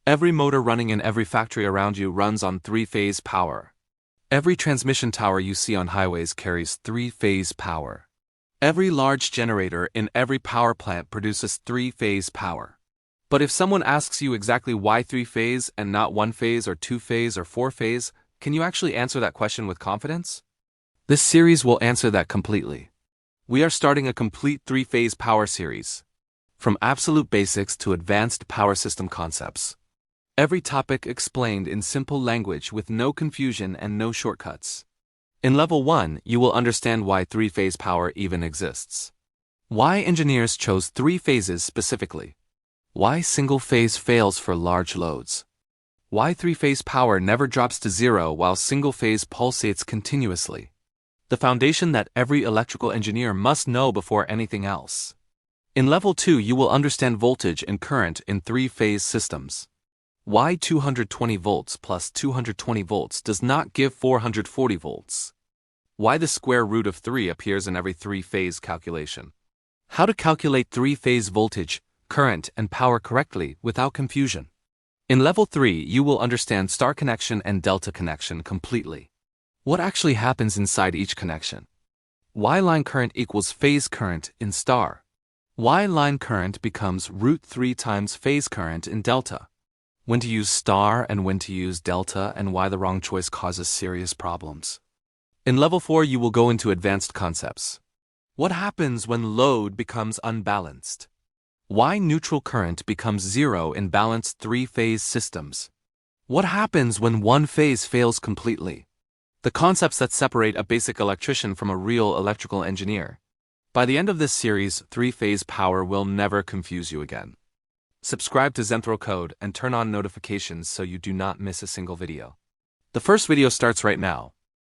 Every motor running in every factory around you runs on three-phase power. Every transmission tower you see on highways carries three-phase power. Every large generator in every power plant produces three-phase power. But if someone asks you exactly why three-phase and not one-phase or two-phase or four-phase, can you actually answer that question with confidence? This series will answer that completely. We are starting a complete three-phase power series. From absolute basics to advanced power system concepts. Every topic explained in simple language with no confusion and no shortcuts. In Level 1, you will understand why three-phase power even exists. Why engineers chose three phases specifically. Why single-phase fails for large loads. Why three-phase power never drops to zero while single-phase pulsates continuously. The foundation that every electrical engineer must know before anything else. In Level 2, you will understand voltage and current in three-phase systems. Why 220 volts plus 220 volts does not give 440 volts. Why the square root of 3 appears in every three-phase calculation. How to calculate three-phase voltage, current, and power correctly without confusion. In Level 3, you will understand star connection and delta connection completely. What actually happens inside each connection? Why line current equals phase current in star? Why line current becomes root 3 times phase current in delta? When to use star and when to use delta, and why the wrong choice causes serious problems. In Level 4, you will go into advanced concepts. What happens when load becomes unbalanced? Why neutral current becomes zero in balanced three-phase systems? What happens when one phase fails completely? The concepts that separate a basic electrician from a real electrical engineer. By the end of this series, three-phase power will never confuse you again. Subscribe to Zenthro Code and turn on notifications so you do not miss a single video. The first video starts right now.